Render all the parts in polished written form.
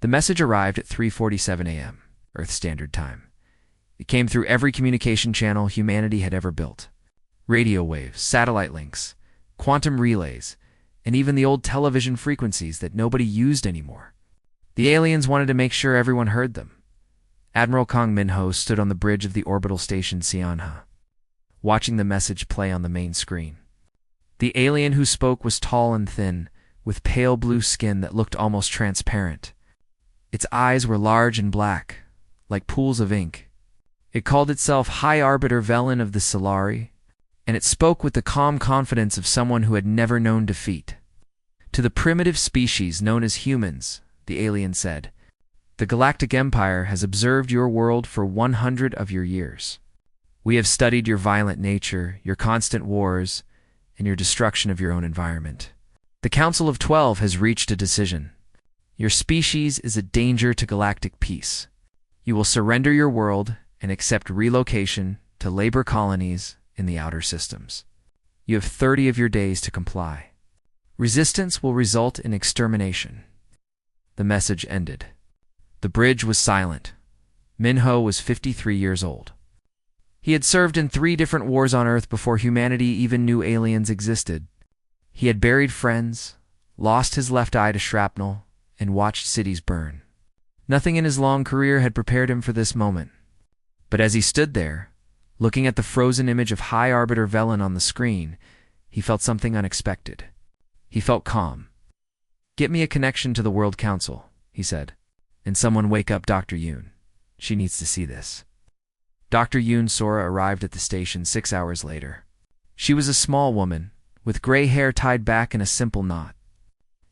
The message arrived at 3:47 a.m., Earth Standard Time. It came through every communication channel humanity had ever built. Radio waves, satellite links, quantum relays, and even the old television frequencies that nobody used anymore. The aliens wanted to make sure everyone heard them. Admiral Kong Minho stood on the bridge of the orbital station Sianha, watching the message play on the main screen. The alien who spoke was tall and thin, with pale blue skin that looked almost transparent. Its eyes were large and black, like pools of ink. It called itself High Arbiter Velen of the Solari, and it spoke with the calm confidence of someone who had never known defeat. To the primitive species known as humans, the alien said, "The Galactic Empire has observed your world for 100 of your years. We have studied your violent nature, your constant wars, and your destruction of your own environment. The Council of 12 has reached a decision. Your species is a danger to galactic peace. You will surrender your world and accept relocation to labor colonies in the outer systems. You have 30 of your days to comply. Resistance will result in extermination." The message ended. The bridge was silent. Minho was 53 years old. He had served in 3 different wars on Earth before humanity even knew aliens existed. He had buried friends, lost his left eye to shrapnel, and watched cities burn. Nothing in his long career had prepared him for this moment. But as he stood there, looking at the frozen image of High Arbiter Velen on the screen, he felt something unexpected. He felt calm. "Get me a connection to the World Council," he said, "and someone wake up Dr. Yoon. She needs to see this." Dr. Yoon Sora arrived at the station 6 hours later. She was a small woman, with gray hair tied back in a simple knot.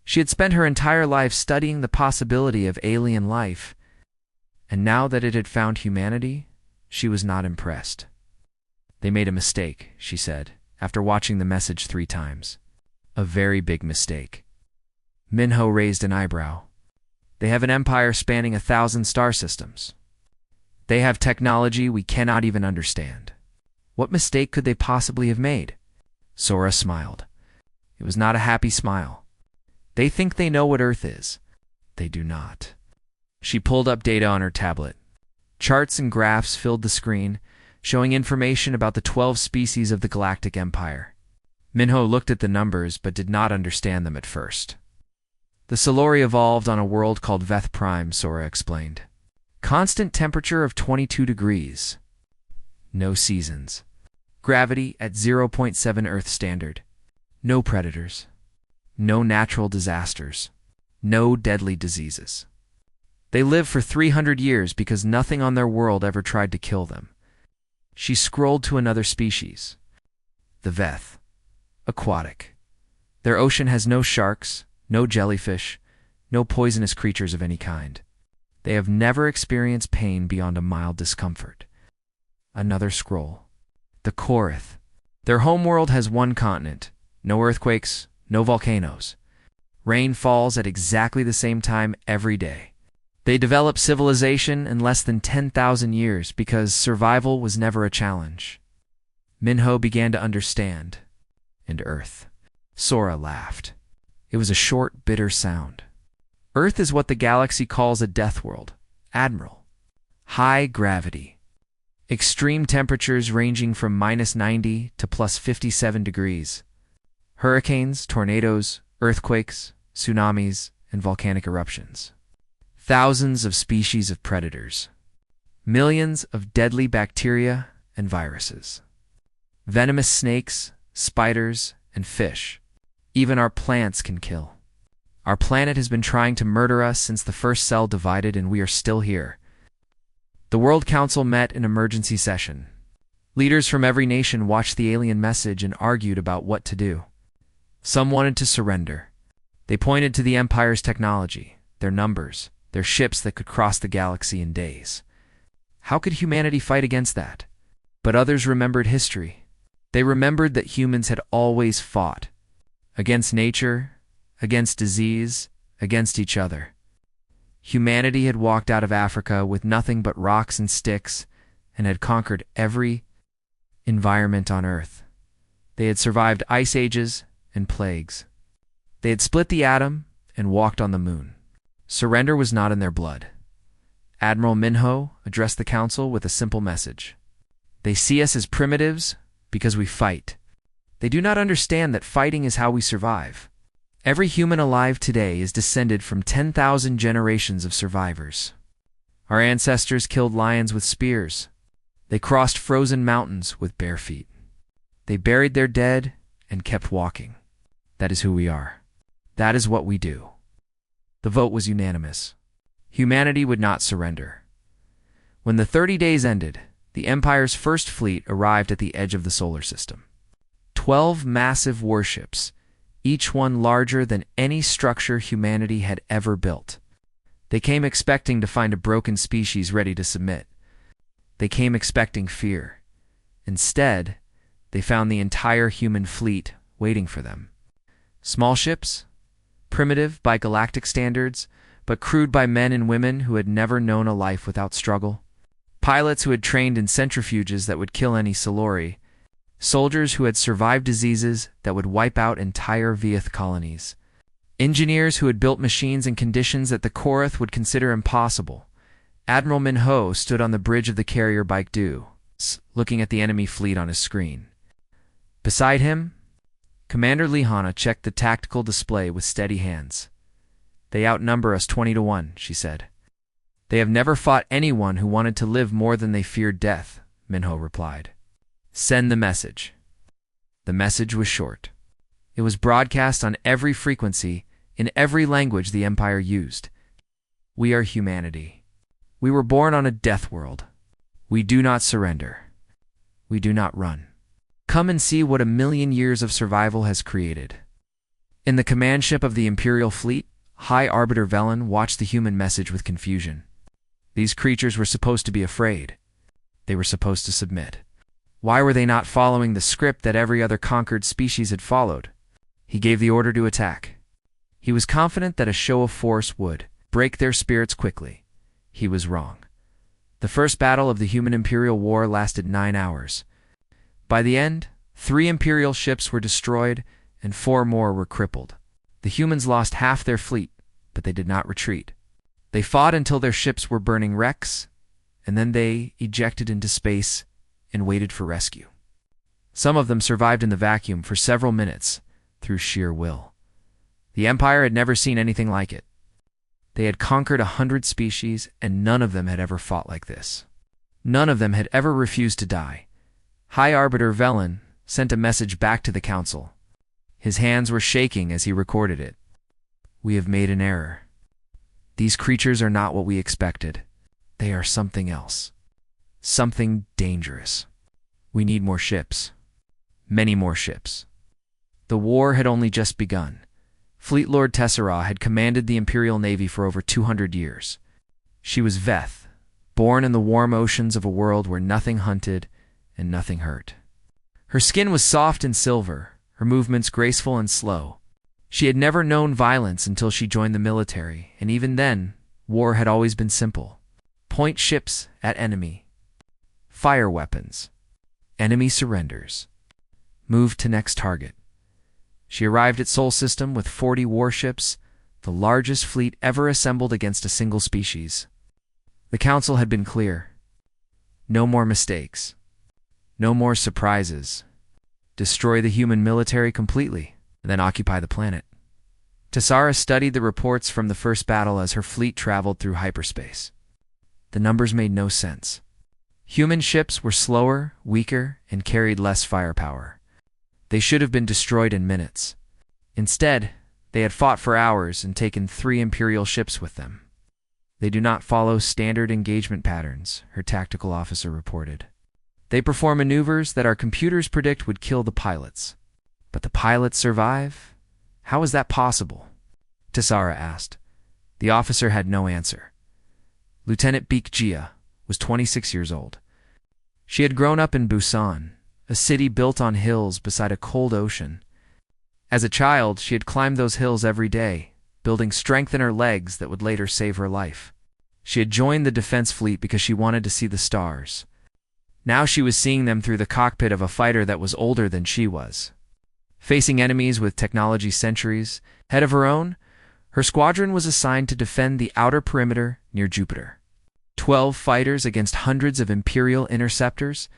She had spent her entire life studying the possibility of alien life, and now that it had found humanity, she was not impressed. "They made a mistake," she said, after watching the message 3 times. "A very big mistake." Minho raised an eyebrow. "They have an empire spanning 1,000 star systems. They have technology we cannot even understand. What mistake could they possibly have made?" Sora smiled. It was not a happy smile. "They think they know what Earth is. They do not." She pulled up data on her tablet. Charts and graphs filled the screen, showing information about the 12 species of the Galactic Empire. Minho looked at the numbers but did not understand them at first. "The Solari evolved on a world called Veth Prime," Sora explained. "Constant temperature of 22 degrees. No seasons. Gravity at 0.7 Earth standard. No predators. No natural disasters. No deadly diseases. They live for 300 years because nothing on their world ever tried to kill them." She scrolled to another species. The Veth. Aquatic. Their ocean has no sharks, no jellyfish, no poisonous creatures of any kind. They have never experienced pain beyond a mild discomfort. Another scroll. The Korith. Their homeworld has one continent, no earthquakes, no volcanoes. Rain falls at exactly the same time every day. They developed civilization in less than 10,000 years because survival was never a challenge. Minho began to understand. And Earth. Sora laughed. It was a short, bitter sound. Earth is what the galaxy calls a Deathworld, Admiral. High gravity. Extreme temperatures ranging from -90 to +57 degrees. Hurricanes, tornadoes, earthquakes, tsunamis, and volcanic eruptions. Thousands of species of predators. Millions of deadly bacteria and viruses. Venomous snakes, spiders, and fish. Even our plants can kill. Our planet has been trying to murder us since the first cell divided, and we are still here. The World Council met in emergency session. Leaders from every nation watched the alien message and argued about what to do. Some wanted to surrender. They pointed to the Empire's technology, their numbers, their ships that could cross the galaxy in days. How could humanity fight against that? But others remembered history. They remembered that humans had always fought. Against nature, against disease, against each other. Humanity had walked out of Africa with nothing but rocks and sticks and had conquered every environment on Earth. They had survived ice ages and plagues. They had split the atom and walked on the moon. Surrender was not in their blood. Admiral Minho addressed the council with a simple message. They see us as primitives because we fight. They do not understand that fighting is how we survive. Every human alive today is descended from 10,000 generations of survivors. Our ancestors killed lions with spears. They crossed frozen mountains with bare feet. They buried their dead and kept walking. That is who we are. That is what we do. The vote was unanimous. Humanity would not surrender. When the 30 days ended, the Empire's first fleet arrived at the edge of the solar system. 12 massive warships, each one larger than any structure humanity had ever built. They came expecting to find a broken species ready to submit. They came expecting fear. Instead, they found the entire human fleet waiting for them. Small ships, primitive by galactic standards, but crewed by men and women who had never known a life without struggle. Pilots who had trained in centrifuges that would kill any Siluri. Soldiers who had survived diseases that would wipe out entire Vieth colonies. Engineers who had built machines in conditions that the Korath would consider impossible. Admiral Minho stood on the bridge of the carrier Baekdu, looking at the enemy fleet on his screen. Beside him, Commander Lihana checked the tactical display with steady hands. They outnumber us 20-1, she said. They have never fought anyone who wanted to live more than they feared death, Minho replied. Send the message. The message was short. It was broadcast on every frequency, in every language the Empire used. We are humanity. We were born on a death world. We do not surrender. We do not run. Come and see what 1,000,000 years of survival has created. In the command ship of the Imperial Fleet, High Arbiter Velen watched the human message with confusion. These creatures were supposed to be afraid. They were supposed to submit. Why were they not following the script that every other conquered species had followed? He gave the order to attack. He was confident that a show of force would break their spirits quickly. He was wrong. The first battle of the Human-Imperial War lasted 9 hours. By the end, 3 Imperial ships were destroyed and 4 more were crippled. The humans lost half their fleet, but they did not retreat. They fought until their ships were burning wrecks, and then they ejected into space and waited for rescue. Some of them survived in the vacuum for several minutes through sheer will. The Empire had never seen anything like it. They had conquered 100 species, and none of them had ever fought like this. None of them had ever refused to die. High Arbiter Velen sent a message back to the Council. His hands were shaking as he recorded it. We have made an error. These creatures are not what we expected. They are something else. Something dangerous. We need more ships. Many more ships. The war had only just begun. Fleet Lord Tessera had commanded the Imperial Navy for over 200 years. She was Veth, born in the warm oceans of a world where nothing hunted and nothing hurt. Her skin was soft and silver, her movements graceful and slow. She had never known violence until she joined the military, and even then, war had always been simple. Point ships at enemy. Fire weapons. Enemy surrenders. Move to next target. She arrived at Sol System with 40 warships, the largest fleet ever assembled against a single species. The Council had been clear. No more mistakes. No more surprises. Destroy the human military completely, then occupy the planet. Tessera studied the reports from the first battle as her fleet traveled through hyperspace. The numbers made no sense. Human ships were slower, weaker, and carried less firepower. They should have been destroyed in minutes. Instead, they had fought for hours and taken 3 Imperial ships with them. They do not follow standard engagement patterns, her tactical officer reported. They perform maneuvers that our computers predict would kill the pilots. But the pilots survive? How is that possible? Tessera asked. The officer had no answer. Lieutenant Beek Jia was 26 years old. She had grown up in Busan, a city built on hills beside a cold ocean. As a child, she had climbed those hills every day, building strength in her legs that would later save her life. She had joined the defense fleet because she wanted to see the stars. Now she was seeing them through the cockpit of a fighter that was older than she was. Facing enemies with technology centuries ahead of her own, Her squadron was assigned to defend the outer perimeter near Jupiter. 12 fighters against hundreds of Imperial interceptors?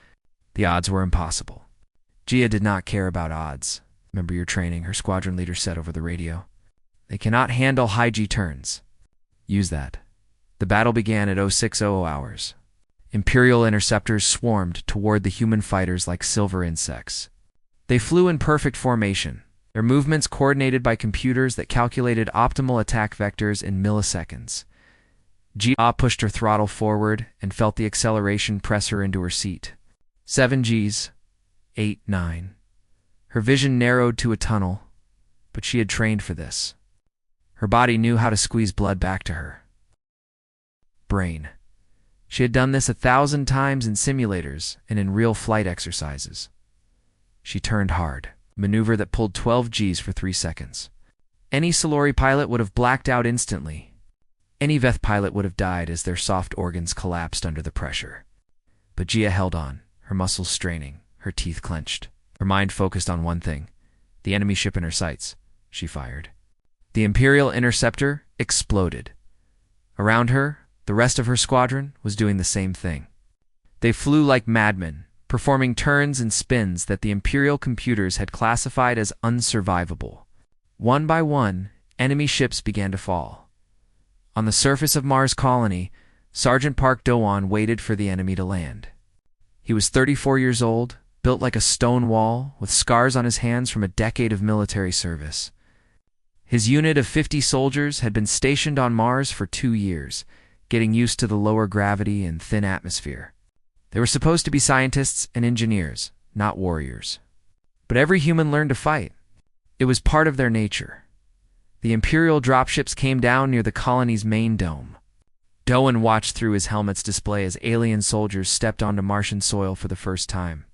The odds were impossible. Gia did not care about odds. Remember your training, her squadron leader said over the radio. They cannot handle high G turns. Use that. The battle began at 0600 hours. Imperial interceptors swarmed toward the human fighters like silver insects. They flew in perfect formation, their movements coordinated by computers that calculated optimal attack vectors in milliseconds. Gia pushed her throttle forward and felt the acceleration press her into her seat. 7 Gs. 8, 9. Her vision narrowed to a tunnel, but she had trained for this. Her body knew how to squeeze blood back to her brain. She had done this 1,000 times in simulators and in real flight exercises. She turned hard, a maneuver that pulled 12 Gs for 3 seconds. Any Silori pilot would have blacked out instantly. Any Veth pilot would have died as their soft organs collapsed under the pressure. But Gia held on, her muscles straining, her teeth clenched. Her mind focused on one thing, the enemy ship in her sights. She fired. The Imperial interceptor exploded. Around her, the rest of her squadron was doing the same thing. They flew like madmen, performing turns and spins that the Imperial computers had classified as unsurvivable. One by one, enemy ships began to fall. On the surface of Mars Colony, Sergeant Park Do-won waited for the enemy to land. He was 34 years old, built like a stone wall, with scars on his hands from a decade of military service. His unit of 50 soldiers had been stationed on Mars for 2 years, getting used to the lower gravity and thin atmosphere. They were supposed to be scientists and engineers, not warriors. But every human learned to fight. It was part of their nature. The Imperial dropships came down near the colony's main dome. Do-won watched through his helmet's display as alien soldiers stepped onto Martian soil for the first time.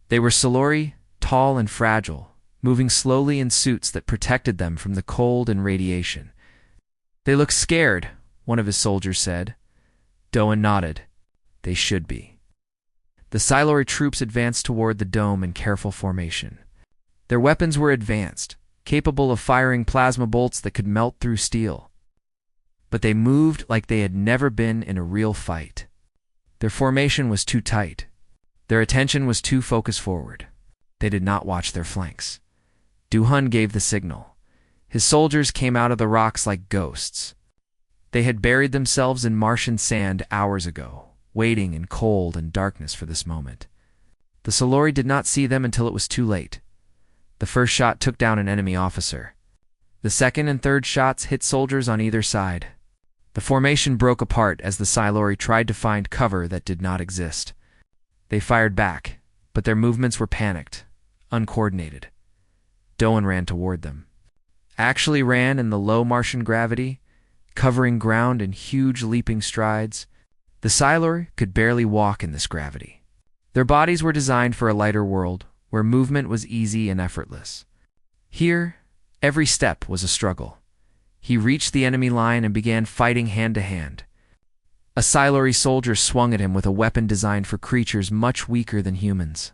They were Silori, tall and fragile, moving slowly in suits that protected them from the cold and radiation. "They look scared," one of his soldiers said. Do-won nodded. They should be. The Silori troops advanced toward the dome in careful formation. Their weapons were advanced, capable of firing plasma bolts that could melt through steel. But they moved like they had never been in a real fight. Their formation was too tight. Their attention was too focused forward. They did not watch their flanks. Do-won gave the signal. His soldiers came out of the rocks like ghosts. They had buried themselves in Martian sand hours ago, waiting in cold and darkness for this moment. The Silori did not see them until it was too late. The first shot took down an enemy officer. The second and third shots hit soldiers on either side. The formation broke apart as the Silori tried to find cover that did not exist. They fired back, but their movements were panicked, uncoordinated. Do-won ran toward them. Actually ran in the low Martian gravity, covering ground in huge leaping strides. The Silori could barely walk in this gravity. Their bodies were designed for a lighter world, where movement was easy and effortless. Here, every step was a struggle. He reached the enemy line and began fighting hand to hand. A Silori soldier swung at him with a weapon designed for creatures much weaker than humans.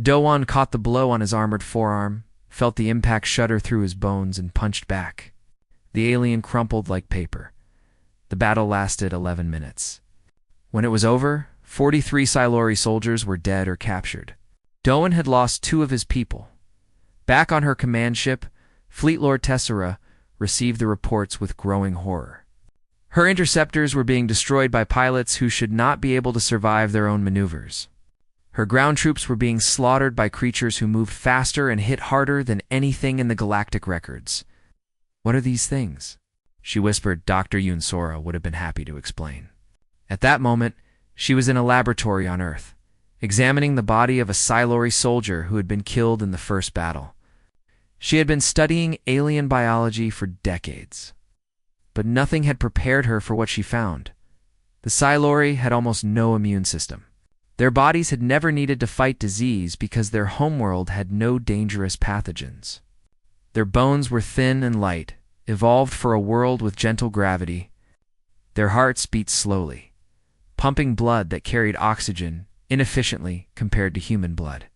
Do-won caught the blow on his armored forearm, felt the impact shudder through his bones, and punched back. The alien crumpled like paper. The battle lasted 11 minutes. When it was over, 43 Silori soldiers were dead or captured. Do-won had lost 2 of his people. Back on her command ship, Fleet Lord Tessera received the reports with growing horror. Her interceptors were being destroyed by pilots who should not be able to survive their own maneuvers. Her ground troops were being slaughtered by creatures who moved faster and hit harder than anything in the galactic records. "What are these things?" she whispered. Dr. Yoon Sora would have been happy to explain. At that moment, she was in a laboratory on Earth, examining the body of a Silori soldier who had been killed in the first battle. She had been studying alien biology for decades, but nothing had prepared her for what she found. The Silori had almost no immune system. Their bodies had never needed to fight disease because their homeworld had no dangerous pathogens. Their bones were thin and light, evolved for a world with gentle gravity. Their hearts beat slowly, pumping blood that carried oxygen inefficiently compared to human blood.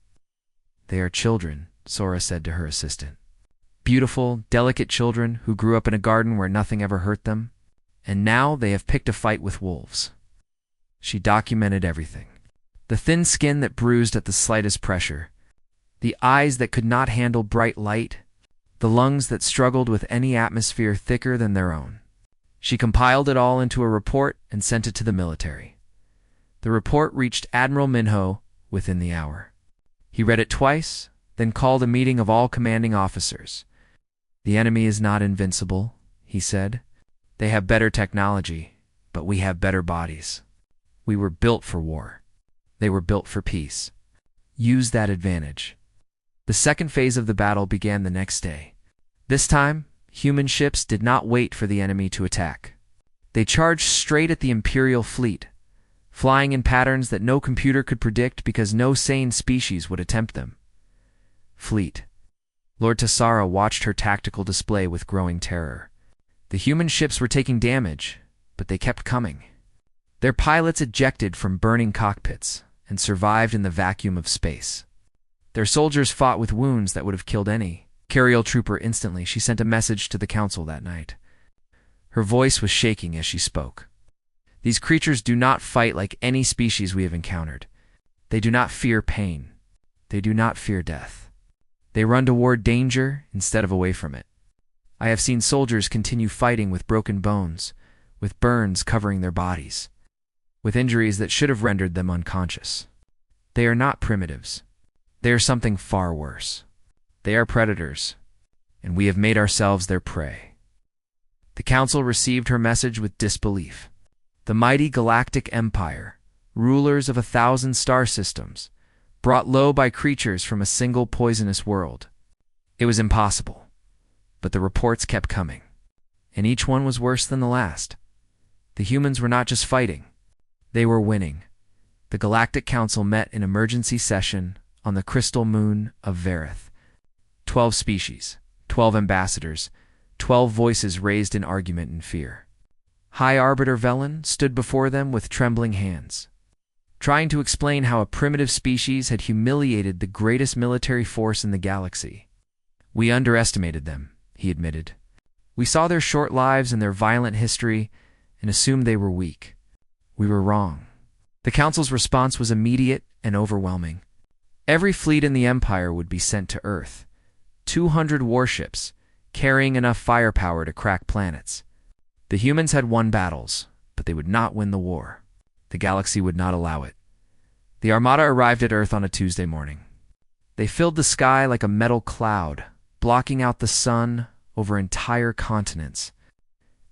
"They are children," Sora said to her assistant. Beautiful, delicate children who grew up in a garden where nothing ever hurt them. And now they have picked a fight with wolves. She documented everything. The thin skin that bruised at the slightest pressure, the eyes that could not handle bright light, the lungs that struggled with any atmosphere thicker than their own. She compiled it all into a report and sent it to the military. The report reached Admiral Minho within the hour. He read it twice, then called a meeting of all commanding officers. "The enemy is not invincible," he said. "They have better technology, but we have better bodies. We were built for war. They were built for peace. Use that advantage." The second phase of the battle began the next day. This time, human ships did not wait for the enemy to attack. They charged straight at the Imperial fleet, flying in patterns that no computer could predict because no sane species would attempt them. Fleet. Lord Tassara watched her tactical display with growing terror. The human ships were taking damage, but they kept coming. Their pilots ejected from burning cockpits and survived in the vacuum of space. Their soldiers fought with wounds that would have killed any Cariel trooper instantly. She sent a message to the council that night. Her voice was shaking as she spoke. "These creatures do not fight like any species we have encountered. They do not fear pain. They do not fear death. They run toward danger instead of away from it. I have seen soldiers continue fighting with broken bones, with burns covering their bodies, with injuries that should have rendered them unconscious. They are not primitives. They are something far worse. They are predators, and we have made ourselves their prey." The council received her message with disbelief. The mighty Galactic Empire, rulers of 1,000 star systems, brought low by creatures from a single poisonous world. It was impossible, but the reports kept coming, and each one was worse than the last. The humans were not just fighting, they were winning. The Galactic Council met in emergency session on the crystal moon of Vareth. 12 species, 12 ambassadors, 12 voices raised in argument and fear. High Arbiter Velen stood before them with trembling hands, trying to explain how a primitive species had humiliated the greatest military force in the galaxy. "We underestimated them," he admitted. "We saw their short lives and their violent history and assumed they were weak. We were wrong." The Council's response was immediate and overwhelming. Every fleet in the Empire would be sent to Earth. 200 warships, carrying enough firepower to crack planets. The humans had won battles, but they would not win the war. The galaxy would not allow it. The Armada arrived at Earth on a Tuesday morning. They filled the sky like a metal cloud, blocking out the sun over entire continents.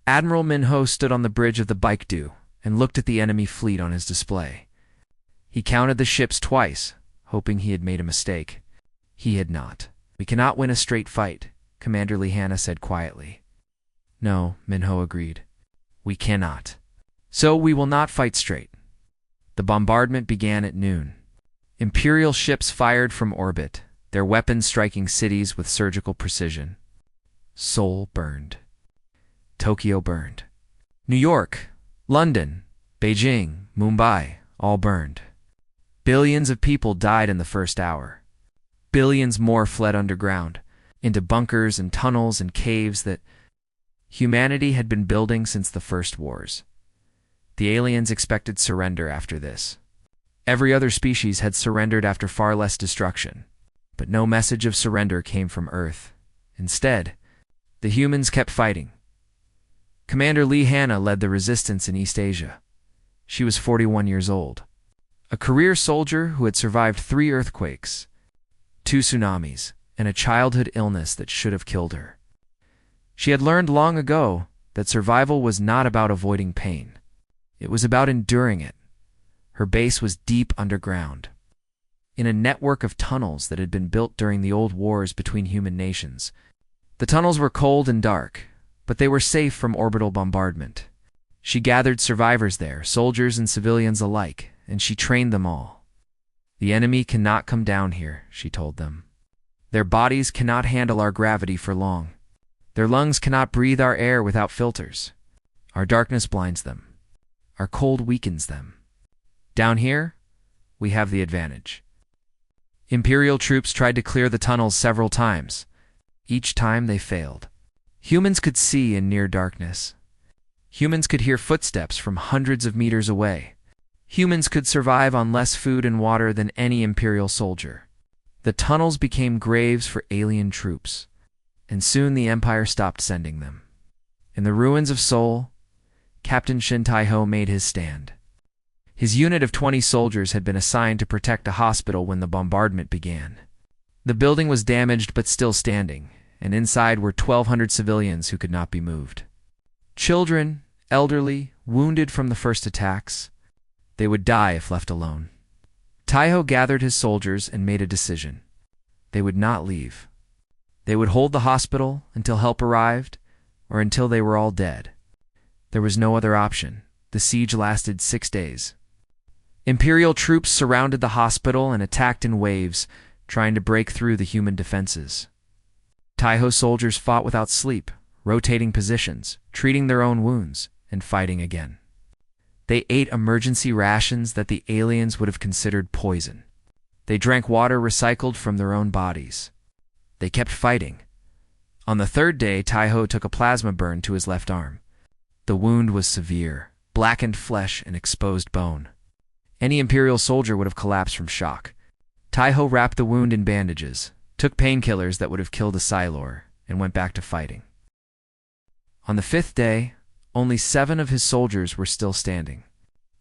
Admiral Minho stood on the bridge of the Baekdu and looked at the enemy fleet on his display. He counted the ships twice, hoping he had made a mistake. He had not. "We cannot win a straight fight," Commander Lihanna said quietly. "No," Minho agreed. "We cannot. So we will not fight straight." The bombardment began at noon. Imperial ships fired from orbit, their weapons striking cities with surgical precision. Seoul burned. Tokyo burned. New York, London, Beijing, Mumbai, all burned. Billions of people died in the first hour. Billions more fled underground, into bunkers and tunnels and caves that humanity had been building since the first wars. The aliens expected surrender after this. Every other species had surrendered after far less destruction, but no message of surrender came from Earth. Instead, the humans kept fighting. Commander Lihanna led the resistance in East Asia. She was 41 years old, a career soldier who had survived 3 earthquakes, 2 tsunamis, and a childhood illness that should have killed her. She had learned long ago that survival was not about avoiding pain. It was about enduring it. Her base was deep underground, in a network of tunnels that had been built during the old wars between human nations. The tunnels were cold and dark, but they were safe from orbital bombardment. She gathered survivors there, soldiers and civilians alike, and she trained them all. "The enemy cannot come down here," she told them. "Their bodies cannot handle our gravity for long. Their lungs cannot breathe our air without filters. Our darkness blinds them. Our cold weakens them. Down here, we have the advantage." Imperial troops tried to clear the tunnels several times. Each time they failed. Humans could see in near darkness. Humans could hear footsteps from hundreds of meters away. Humans could survive on less food and water than any Imperial soldier. The tunnels became graves for alien troops, and soon the Empire stopped sending them. In the ruins of Seoul, Captain Shin Tai-ho made his stand. His unit of 20 soldiers had been assigned to protect a hospital when the bombardment began. The building was damaged but still standing, and inside were 1,200 civilians who could not be moved. Children, elderly, wounded from the first attacks. They would die if left alone. Tai-ho gathered his soldiers and made a decision. They would not leave. They would hold the hospital until help arrived, or until they were all dead. There was no other option. The siege lasted 6 days. Imperial troops surrounded the hospital and attacked in waves, trying to break through the human defenses. Tai-ho soldiers fought without sleep, rotating positions, treating their own wounds, and fighting again. They ate emergency rations that the aliens would have considered poison. They drank water recycled from their own bodies. They kept fighting. On the 3rd day, Tai-ho took a plasma burn to his left arm. The wound was severe, blackened flesh and exposed bone. Any Imperial soldier would have collapsed from shock. Tai-ho wrapped the wound in bandages, took painkillers that would have killed a Psilor, and went back to fighting. On the 5th day, only 7 of his soldiers were still standing.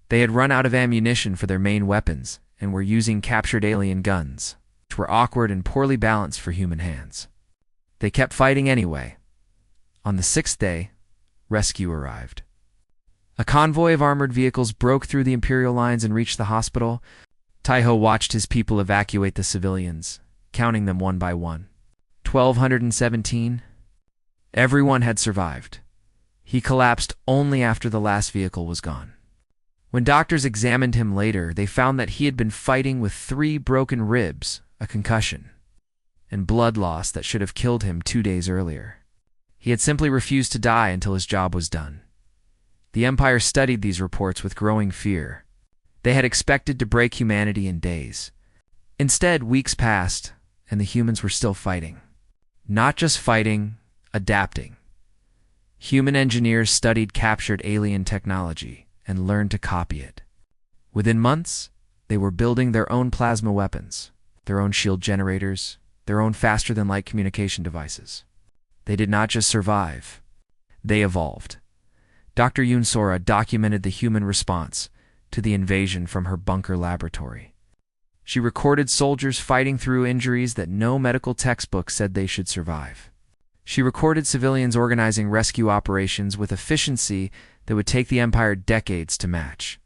They had run out of ammunition for their main weapons and were using captured alien guns, which were awkward and poorly balanced for human hands. They kept fighting anyway. On the 6th day, rescue arrived. A convoy of armored vehicles broke through the Imperial lines and reached the hospital. Tai-ho watched his people evacuate the civilians, counting them one by one. 1,217. Everyone had survived. He collapsed only after the last vehicle was gone. When doctors examined him later, they found that he had been fighting with 3 broken ribs, a concussion, and blood loss that should have killed him 2 days earlier. He had simply refused to die until his job was done. The Empire studied these reports with growing fear. They had expected to break humanity in days. Instead, weeks passed, and the humans were still fighting. Not just fighting, adapting. Human engineers studied captured alien technology and learned to copy it. Within months, they were building their own plasma weapons, their own shield generators, their own faster-than-light communication devices. They did not just survive. They evolved. Dr. Yoon Sora documented the human response to the invasion from her bunker laboratory. She recorded soldiers fighting through injuries that no medical textbook said they should survive. She recorded civilians organizing rescue operations with efficiency that would take the Empire decades to match.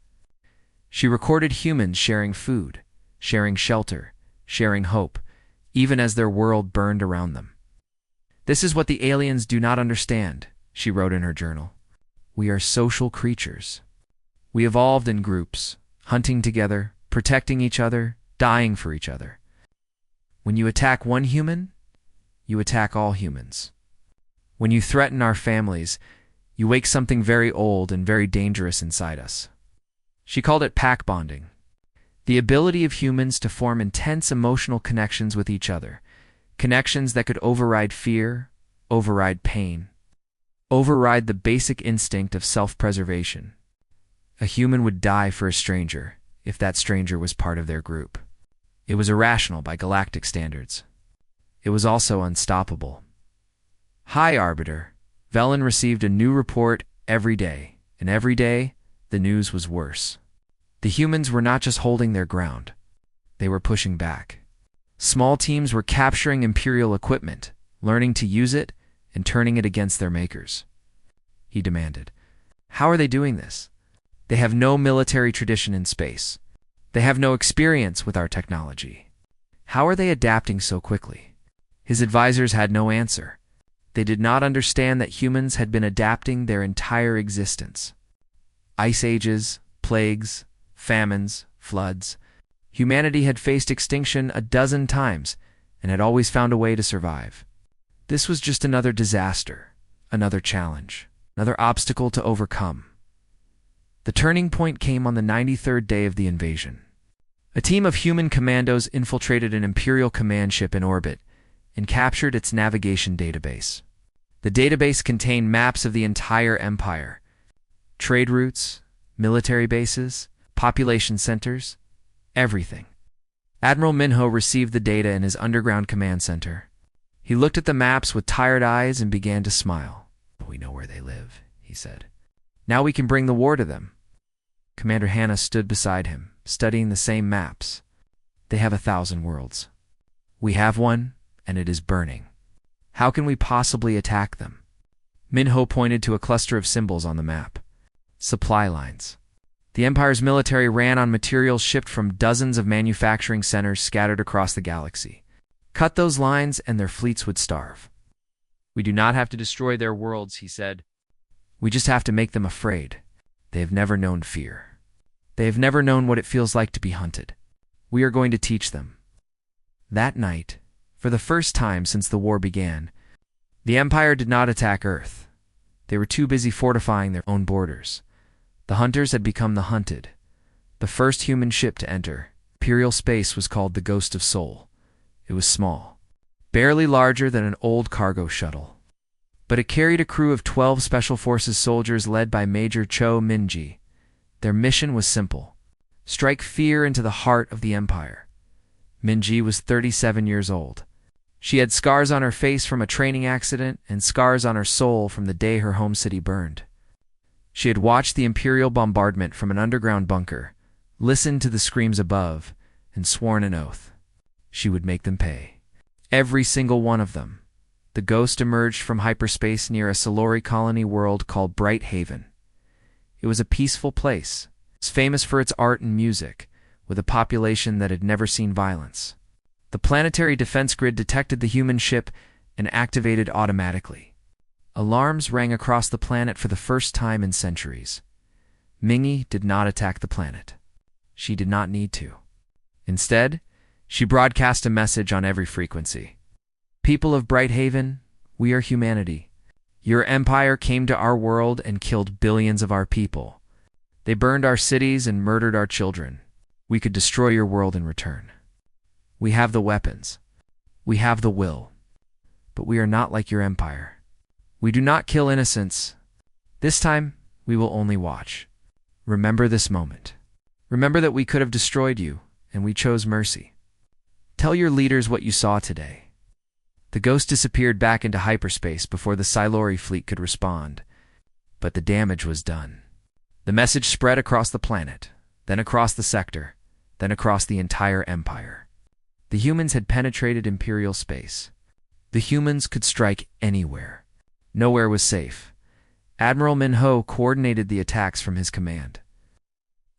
She recorded humans sharing food, sharing shelter, sharing hope, even as their world burned around them. "This is what the aliens do not understand," she wrote in her journal. "We are social creatures. We evolved in groups, hunting together, protecting each other, dying for each other. When you attack one human, you attack all humans. When you threaten our families, you wake something very old and very dangerous inside us." She called it pack bonding, the ability of humans to form intense emotional connections with each other, connections that could override fear, override pain, override the basic instinct of self-preservation. A human would die for a stranger if that stranger was part of their group. It was irrational by galactic standards. It was also unstoppable. High Arbiter, Velen received a new report every day, and every day, the news was worse. The humans were not just holding their ground. They were pushing back. Small teams were capturing Imperial equipment, learning to use it, and turning it against their makers. He demanded, "How are they doing this? They have no military tradition in space. They have no experience with our technology. How are they adapting so quickly?" His advisors had no answer. They did not understand that humans had been adapting their entire existence. Ice ages, plagues, famines, floods. Humanity had faced extinction a dozen times and had always found a way to survive. This was just another disaster, another challenge, another obstacle to overcome. The turning point came on the 93rd day of the invasion. A team of human commandos infiltrated an Imperial command ship in orbit and captured its navigation database. The database contained maps of the entire empire, trade routes, military bases, population centers, everything. Admiral Minho received the data in his underground command center. He looked at the maps with tired eyes and began to smile. "We know where they live," he said. "Now we can bring the war to them." Commander Hannah stood beside him, studying the same maps. "They have 1,000 worlds. We have one, and it is burning. How can we possibly attack them?" Minho pointed to a cluster of symbols on the map. Supply lines. The Empire's military ran on materials shipped from dozens of manufacturing centers scattered across the galaxy. Cut those lines and their fleets would starve. "We do not have to destroy their worlds," he said. "We just have to make them afraid. They have never known fear. They have never known what it feels like to be hunted. We are going to teach them." That night, for the first time since the war began, the Empire did not attack Earth. They were too busy fortifying their own borders. The hunters had become the hunted. The first human ship to enter Imperial space was called the Ghost of Soul. It was small, barely larger than an old cargo shuttle. But it carried a crew of 12 Special Forces soldiers led by Major Cho Min-ji. Their mission was simple: strike fear into the heart of the Empire. Min-ji was 37 years old. She had scars on her face from a training accident and scars on her soul from the day her home city burned. She had watched the Imperial bombardment from an underground bunker, listened to the screams above, and sworn an oath. She would make them pay. Every single one of them. The Ghost emerged from hyperspace near a Solori colony world called Bright Haven. It was a peaceful place. It was famous for its art and music, with a population that had never seen violence. The planetary defense grid detected the human ship and activated automatically. Alarms rang across the planet for the first time in centuries. Mingy did not attack the planet. She did not need to. Instead, she broadcast a message on every frequency. "People of Bright Haven, we are humanity. Your empire came to our world and killed billions of our people. They burned our cities and murdered our children. We could destroy your world in return. We have the weapons. We have the will. But we are not like your empire. We do not kill innocents. This time, we will only watch. Remember this moment. Remember that we could have destroyed you, and we chose mercy. Tell your leaders what you saw today." The Ghost disappeared back into hyperspace before the Silori fleet could respond. But the damage was done. The message spread across the planet, then across the sector, then across the entire empire. The humans had penetrated Imperial space. The humans could strike anywhere. Nowhere was safe. Admiral Minho coordinated the attacks from his command.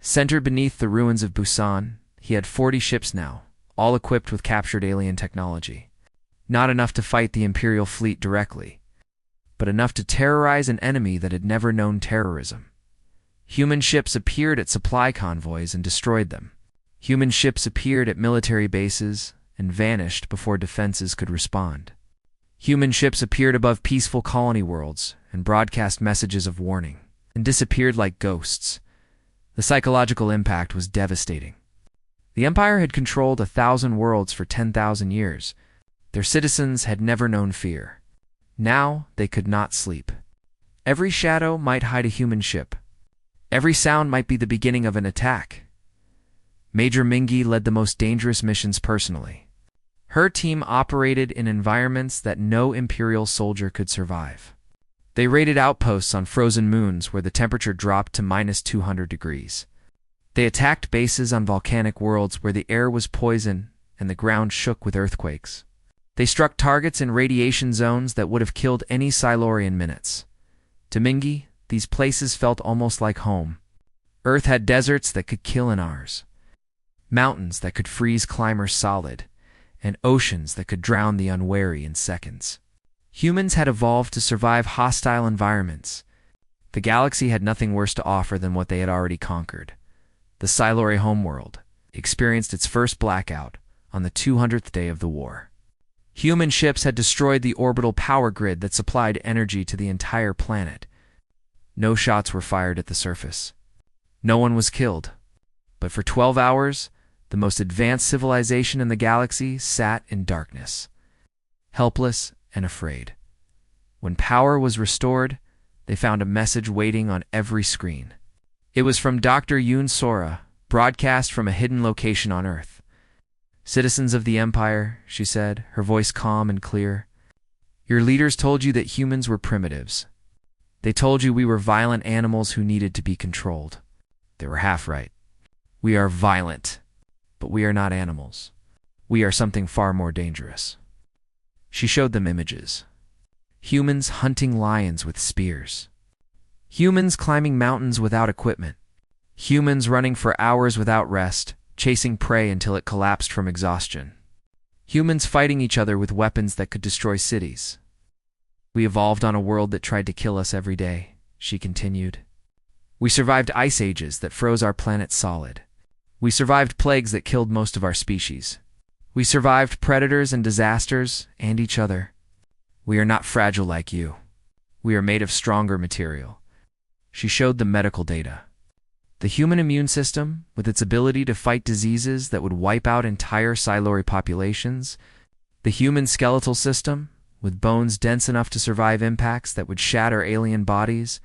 Centered beneath the ruins of Busan, he had 40 ships now, all equipped with captured alien technology. Not enough to fight the Imperial fleet directly, but enough to terrorize an enemy that had never known terrorism. Human ships appeared at supply convoys and destroyed them. Human ships appeared at military bases and vanished before defenses could respond. Human ships appeared above peaceful colony worlds and broadcast messages of warning, and disappeared like ghosts. The psychological impact was devastating. The Empire had controlled 1,000 worlds for 10,000 years. Their citizens had never known fear. Now they could not sleep. Every shadow might hide a human ship. Every sound might be the beginning of an attack. Major Mingy led the most dangerous missions personally. Her team operated in environments that no Imperial soldier could survive. They raided outposts on frozen moons where the temperature dropped to -200 degrees. They attacked bases on volcanic worlds where the air was poison and the ground shook with earthquakes. They struck targets in radiation zones that would have killed any Silori in minutes. To Mingy, these places felt almost like home. Earth had deserts that could kill in hours, mountains that could freeze climbers solid, and oceans that could drown the unwary in seconds. Humans had evolved to survive hostile environments. The galaxy had nothing worse to offer than what they had already conquered. The Silori homeworld experienced its first blackout on the 200th day of the war. Human ships had destroyed the orbital power grid that supplied energy to the entire planet. No shots were fired at the surface. No one was killed. But for 12 hours, the most advanced civilization in the galaxy sat in darkness. helpless and afraid. When power was restored, they found a message waiting on every screen. It was from Dr. Yoon Sora, broadcast from a hidden location on Earth. "Citizens of the Empire," she said, her voice calm and clear, "your leaders told you that humans were primitives. They told you we were violent animals who needed to be controlled. They were half right. We are violent, but we are not animals. We are something far more dangerous." She showed them images. Humans hunting lions with spears. Humans climbing mountains without equipment. Humans running for hours without rest, chasing prey until it collapsed from exhaustion. Humans fighting each other with weapons that could destroy cities. "We evolved on a world that tried to kill us every day," she continued. "We survived ice ages that froze our planet solid. We survived plagues that killed most of our species. We survived predators and disasters and each other. We are not fragile like you. We are made of stronger material." She showed them medical data. The human immune system, with its ability to fight diseases that would wipe out entire Siluri populations. The human skeletal system, with bones dense enough to survive impacts that would shatter alien bodies.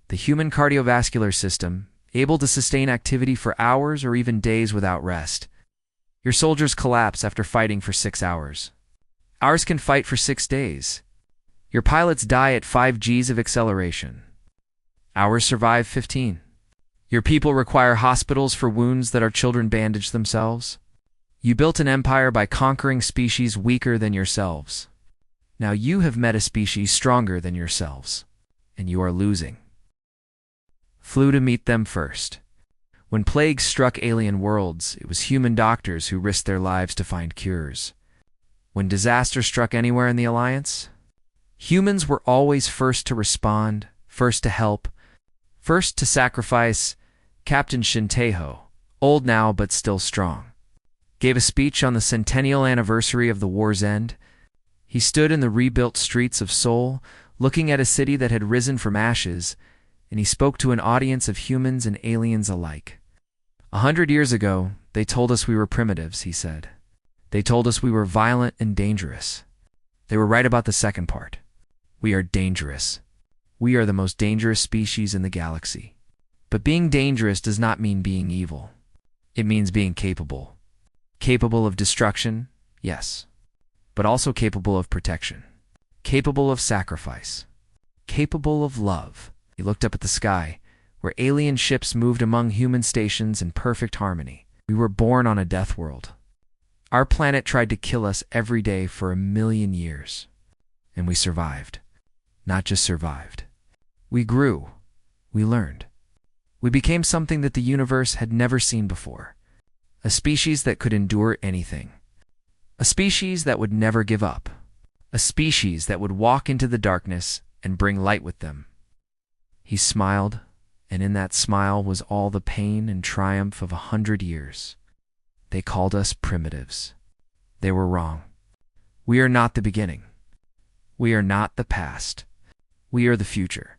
The human cardiovascular system, able to sustain activity for hours or even days without rest. Your soldiers collapse after fighting for 6 hours. Ours can fight for 6 days. Your pilots die at 5 Gs of acceleration. Ours survive 15. Your people require hospitals for wounds that our children bandage themselves. You built an empire by conquering species weaker than yourselves. Now you have met a species stronger than yourselves, and you are losing. Flew to meet them first. When plagues struck alien worlds, it was human doctors who risked their lives to find cures. When disaster struck anywhere in the Alliance, humans were always first to respond, first to help, first to sacrifice. Captain Shin Tae-ho, old now but still strong, gave a speech on the centennial anniversary of the war's end. He stood in the rebuilt streets of Seoul, looking at a city that had risen from ashes, and he spoke to an audience of humans and aliens alike. 100 years ago, they told us we were primitives, he said. They told us we were violent and dangerous. They were right about the second part. We are dangerous. We are the most dangerous species in the galaxy. But being dangerous does not mean being evil. It means being capable. Capable of destruction, yes, but also capable of protection. Capable of sacrifice. Capable of love. He looked up at the sky, where alien ships moved among human stations in perfect harmony. We were born on a death world. Our planet tried to kill us every day for 1,000,000 years. And we survived. Not just survived. We grew. We learned. We became something that the universe had never seen before. A species that could endure anything. A species that would never give up. A species that would walk into the darkness and bring light with them. He smiled, and in that smile was all the pain and triumph of 100 years. They called us primitives. They were wrong. We are not the beginning. We are not the past. We are the future,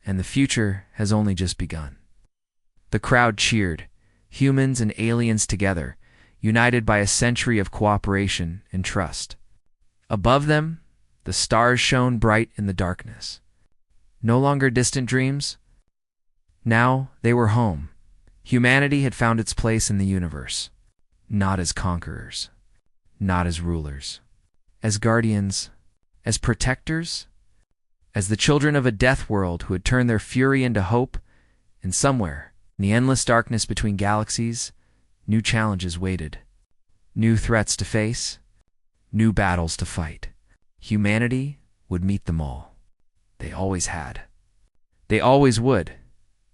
and the future has only just begun. The crowd cheered, humans and aliens together, united by a century of cooperation and trust. Above them, the stars shone bright in the darkness. No longer distant dreams. Now they were home. Humanity had found its place in the universe, not as conquerors, not as rulers, as guardians, as protectors, as the children of a death world who had turned their fury into hope, and somewhere, in the endless darkness between galaxies, new challenges waited. New threats to face, new battles to fight. Humanity would meet them all. They always had. They always would,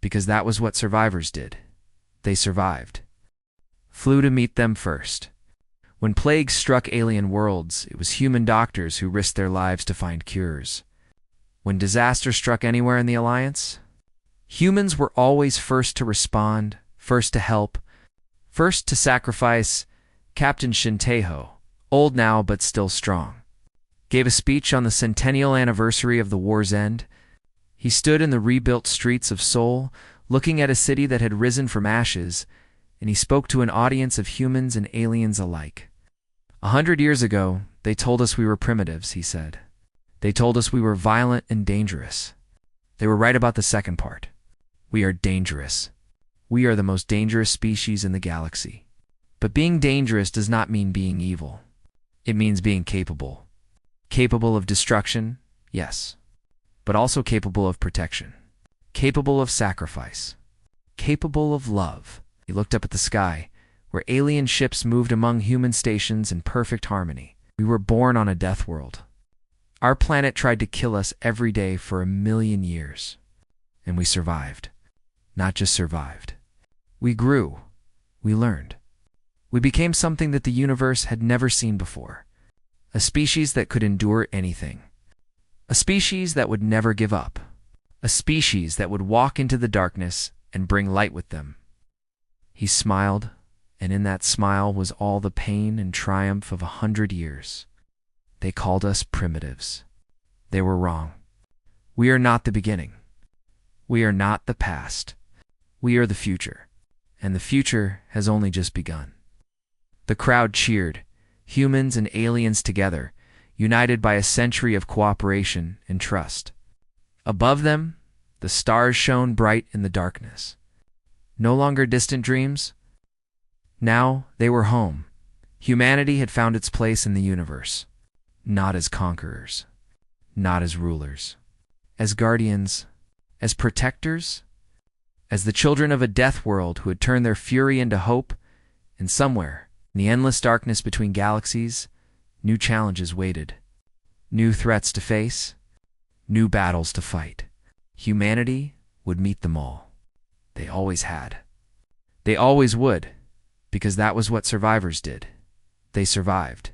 because that was what survivors did. They survived. Flew to meet them first. When plagues struck alien worlds, it was human doctors who risked their lives to find cures. When disaster struck anywhere in the Alliance, humans were always first to respond, first to help, first to sacrifice. Captain Shin Tae-ho, old now but still strong, gave a speech on the centennial anniversary of the war's end. He stood in the rebuilt streets of Seoul, looking at a city that had risen from ashes, and he spoke to an audience of humans and aliens alike. 100 years ago, They told us we were primitives, he said. They told us we were violent and dangerous. They were right about the second part. We are dangerous. We are the most dangerous species in the galaxy. But being dangerous does not mean being evil. It means being capable. Capable of destruction, yes, but also capable of protection. Capable of sacrifice. Capable of love. He looked up at the sky, where alien ships moved among human stations in perfect harmony. We were born on a death world. Our planet tried to kill us every day for 1,000,000 years. And we survived. Not just survived. We grew. We learned. We became something that the universe had never seen before. A species that could endure anything. A species that would never give up. A species that would walk into the darkness and bring light with them. He smiled, and in that smile was all the pain and triumph of 100 years. They called us primitives. They were wrong. We are not the beginning. We are not the past. We are the future, and the future has only just begun. The crowd cheered, humans and aliens together, united by a century of cooperation and trust. Above them, the stars shone bright in the darkness. No longer distant dreams. Now they were home. Humanity had found its place in the universe, not as conquerors, not as rulers, as guardians, as protectors, as the children of a death world who had turned their fury into hope, and somewhere, in the endless darkness between galaxies, new challenges waited, new threats to face, new battles to fight. Humanity would meet them all. They always had. They always would, because that was what survivors did. They survived.